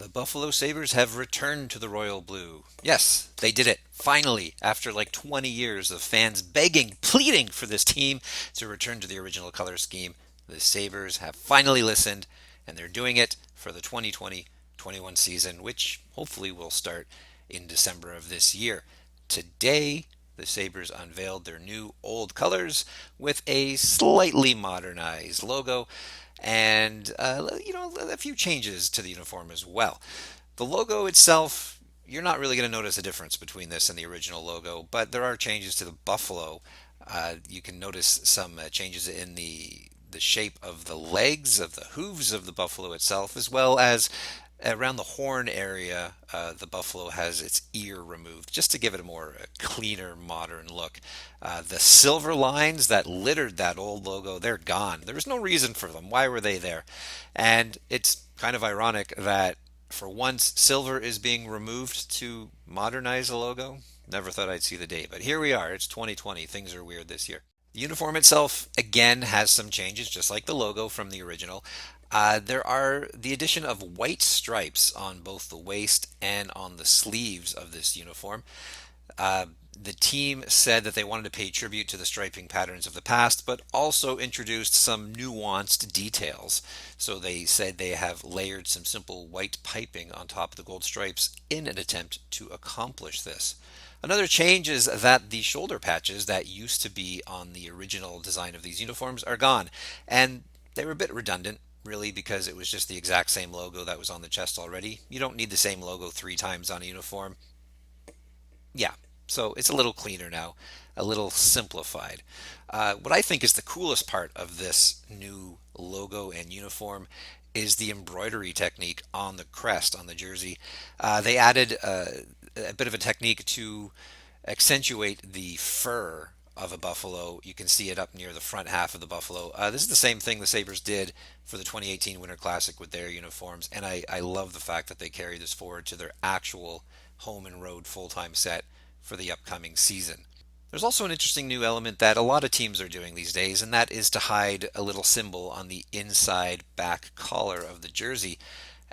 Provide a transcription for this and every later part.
The Buffalo Sabres have returned to the royal blue. Yes, they did it. Finally, after like 20 years of fans begging, pleading for this team to return to the original color scheme, the Sabres have finally listened, and they're doing it for the 2020-21 season, which hopefully will start in December of this year. Today, the Sabres unveiled their new old colors with a slightly modernized logo and a few changes to the uniform as well. The logo itself, you're not really going to notice a difference between this and the original logo, but there are changes to the buffalo. You can notice some changes in the shape of the legs of the hooves of the buffalo itself, as well as around the horn area. The buffalo has its ear removed just to give it a more cleaner, modern look. The silver lines that littered that old logo, they're gone. There was no reason for them. Why were they there? And it's kind of ironic that for once silver is being removed to modernize a logo. Never thought I'd see the day, but here we are. It's 2020. Things are weird this year. The uniform itself, again, has some changes, just like the logo from the original. There are the addition of white stripes on both the waist and on the sleeves of this uniform. Uh, the team said that they wanted to pay tribute to the striping patterns of the past, but also introduced some nuanced details. So they said they have layered some simple white piping on top of the gold stripes in an attempt to accomplish this. Another change is that the shoulder patches that used to be on the original design of these uniforms are gone. And they were a bit redundant, really, because it was just the exact same logo that was on the chest already. You don't need the same logo three times on a uniform. Yeah, so it's a little cleaner now, a little simplified. What I think is the coolest part of this new logo and uniform is the embroidery technique on the crest on the jersey. They added a bit of a technique to accentuate the fur of a buffalo. You can see it up near the front half of the buffalo. This is the same thing the Sabres did for the 2018 Winter Classic with their uniforms, and I love the fact that they carry this forward to their actual home and road full-time set for the upcoming season. There's also an interesting new element that a lot of teams are doing these days, and that is to hide a little symbol on the inside back collar of the jersey.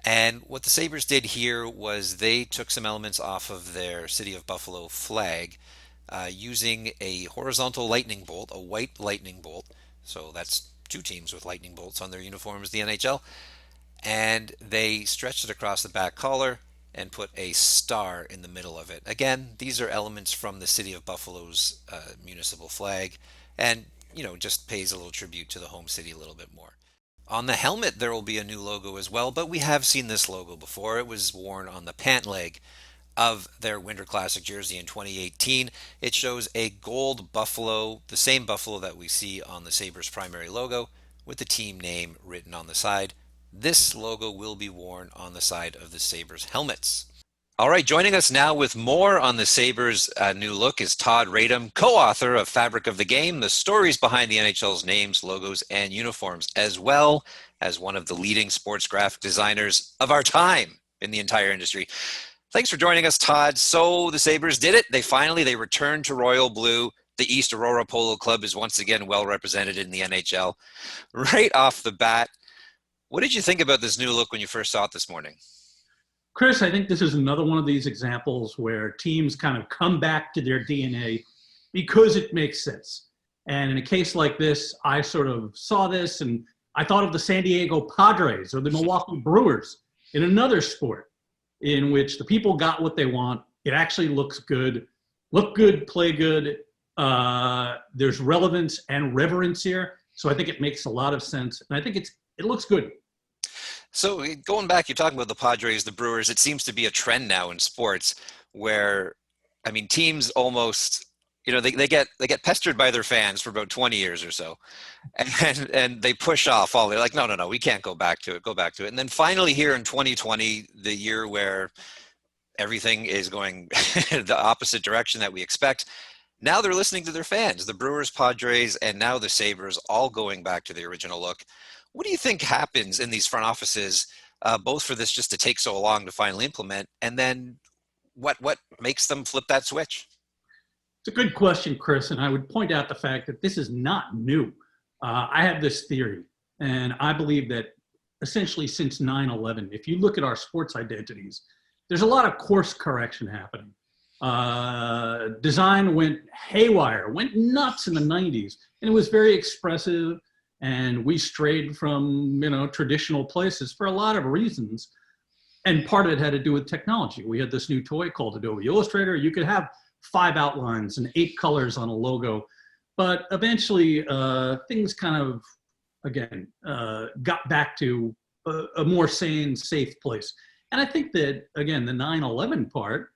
And what the Sabres did here was they took some elements off of their City of Buffalo flag using a horizontal lightning bolt, a white lightning bolt. So that's two teams with lightning bolts on their uniforms, the NHL. And they stretched it across the back collar and put a star in the middle of it. Again, these are elements from the City of Buffalo's municipal flag, and just pays a little tribute to the home city a little bit more. On the helmet, there will be a new logo as well, but we have seen this logo before. It was worn on the pant leg of their Winter Classic jersey in 2018. It shows a gold buffalo, the same buffalo that we see on the Sabres primary logo, with the team name written on the side. This logo will be worn on the side of the Sabres helmets. All right, joining us now with more on the Sabres' new look is Todd Radom, co-author of Fabric of the Game, the stories behind the NHL's names, logos, and uniforms, as well as one of the leading sports graphic designers of our time in the entire industry. Thanks for joining us, Todd. So the Sabres did it. They returned to Royal Blue. The East Aurora Polo Club is once again well represented in the NHL. Right off the bat, what did you think about this new look when you first saw it this morning? Chris, I think this is another one of these examples where teams kind of come back to their DNA because it makes sense. And in a case like this, I sort of saw this and I thought of the San Diego Padres or the Milwaukee Brewers in another sport in which the people got what they want. It actually looks good, look good, play good. There's relevance and reverence here. So I think it makes a lot of sense. And I think it looks good. So going back, you're talking about the Padres, the Brewers. It seems to be a trend now in sports where, I mean, teams almost, they get pestered by their fans for about 20 years or so, and they push off all. They're like, no, we can't go back to it. Go back to it. And then finally, here in 2020, the year where everything is going the opposite direction that we expect. Now they're listening to their fans, the Brewers, Padres, and now the Sabres, all going back to the original look. What do you think happens in these front offices, both for this just to take so long to finally implement, and then what makes them flip that switch? It's a good question, Chris, and I would point out the fact that this is not new. I have this theory, and I believe that essentially since 9/11. If you look at our sports identities, there's a lot of course correction happening. Design went haywire, went nuts in the 90s, and it was very expressive. And we strayed from, traditional places for a lot of reasons. And part of it had to do with technology. We had this new toy called Adobe Illustrator. You could have 5 outlines and 8 colors on a logo. But eventually, things kind of, again, got back to a more sane, safe place. And I think that, again, the 9/11 part,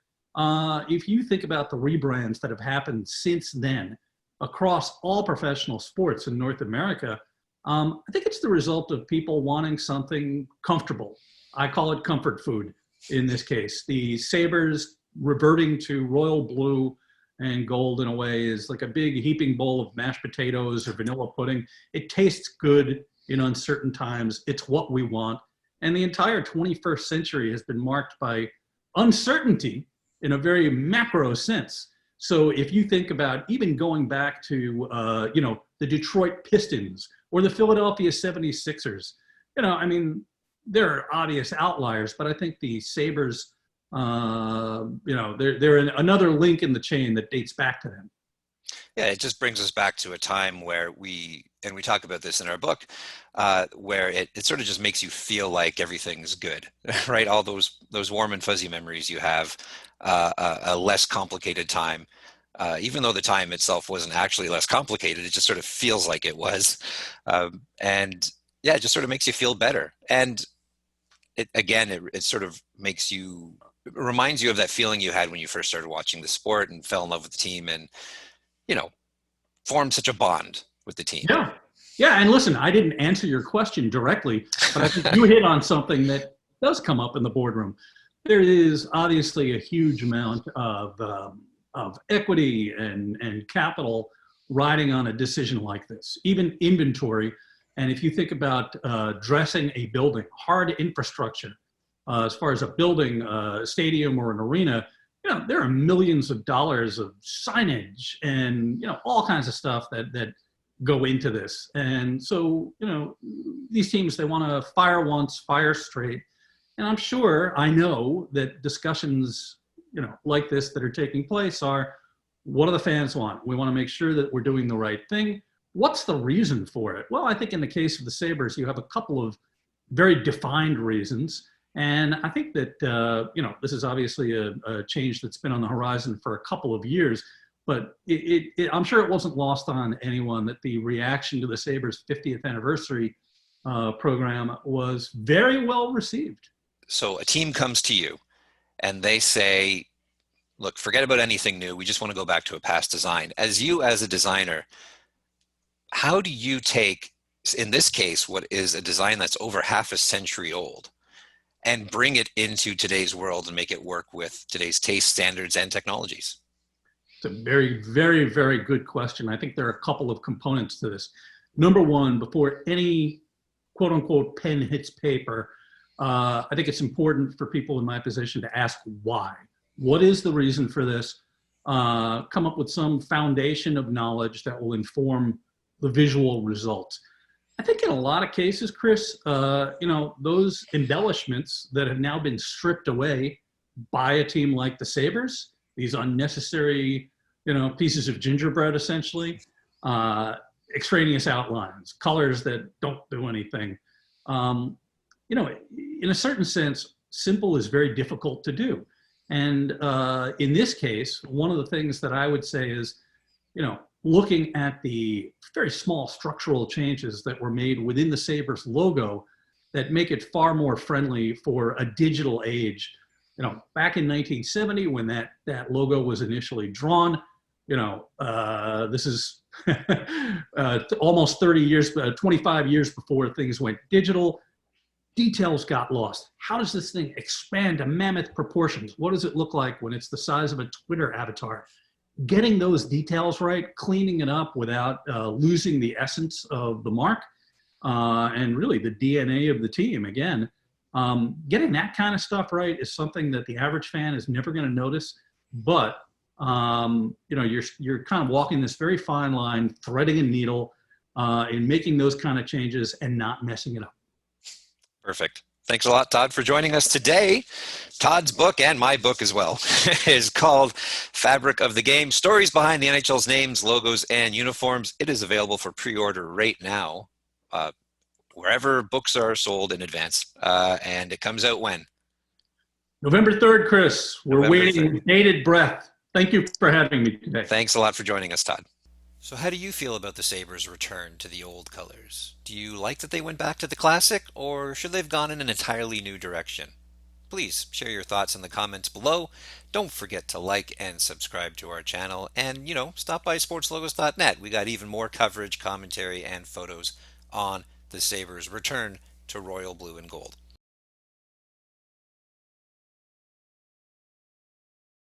if you think about the rebrands that have happened since then across all professional sports in North America, I think it's the result of people wanting something comfortable. I call it comfort food in this case. The Sabres reverting to royal blue and gold in a way is like a big heaping bowl of mashed potatoes or vanilla pudding. It tastes good in uncertain times. It's what we want. And the entire 21st century has been marked by uncertainty in a very macro sense. So if you think about even going back to, the Detroit Pistons or the Philadelphia 76ers, there are obvious outliers, but I think the Sabres, they're another link in the chain that dates back to them. Yeah, it just brings us back to a time where we talk about this in our book, where it sort of just makes you feel like everything's good, right? All those warm and fuzzy memories you have, a less complicated time, even though the time itself wasn't actually less complicated, it just sort of feels like it was. And yeah, it just sort of makes you feel better. And it sort of reminds you of that feeling you had when you first started watching the sport and fell in love with the team and, formed such a bond with the team. Yeah. Yeah. And listen, I didn't answer your question directly, but I think you hit on something that does come up in the boardroom. There is obviously a huge amount of equity and capital riding on a decision like this, even inventory. And if you think about dressing a building, hard infrastructure, as far as a building, a stadium or an arena, there are millions of dollars of signage and, all kinds of stuff that go into this. And so, these teams, they want to fire once, fire straight. And I know that discussions, like this that are taking place are, what do the fans want? We want to make sure that we're doing the right thing. What's the reason for it? Well, I think in the case of the Sabres, you have a couple of very defined reasons. And I think that, this is obviously a change that's been on the horizon for a couple of years, but I'm sure it wasn't lost on anyone that the reaction to the Sabres 50th anniversary program was very well received. So a team comes to you and they say, look, forget about anything new. We just want to go back to a past design. As a designer, how do you take, in this case, what is a design that's over half a century old and bring it into today's world and make it work with today's taste standards and technologies? It's a very, very, very good question. I think there are a couple of components to this. Number one, before any quote unquote pen hits paper, I think it's important for people in my position to ask why. What is the reason for this? Come up with some foundation of knowledge that will inform the visual results. I think in a lot of cases, Chris, those embellishments that have now been stripped away by a team like the Sabres, these unnecessary, pieces of gingerbread, essentially, extraneous outlines, colors that don't do anything. In a certain sense, simple is very difficult to do. And in this case, one of the things that I would say is, looking at the very small structural changes that were made within the Sabres logo that make it far more friendly for a digital age. Back in 1970, when that logo was initially drawn, this is almost 30 years, 25 years before things went digital. Details got lost. How does this thing expand to mammoth proportions? What does it look like when it's the size of a Twitter avatar? Getting those details right, cleaning it up without losing the essence of the mark, and really the DNA of the team. Again, getting that kind of stuff right is something that the average fan is never going to notice. But you're kind of walking this very fine line, threading a needle in making those kind of changes and not messing it up. Perfect. Thanks a lot, Todd, for joining us today. Todd's book, and my book as well, is called Fabric of the Game, Stories Behind the NHL's Names, Logos, and Uniforms. It is available for pre-order right now, uh, wherever books are sold in advance. And it comes out when? November 3rd, Chris. We're November waiting 3rd. with bated breath. Thank you for having me today. Thanks a lot for joining us, Todd. So how do you feel about the Sabres' return to the old colors? Do you like that they went back to the classic, or should they have gone in an entirely new direction? Please share your thoughts in the comments below. Don't forget to like and subscribe to our channel. And, stop by SportsLogos.Net. We got even more coverage, commentary, and photos on the Sabres' return to royal blue and gold.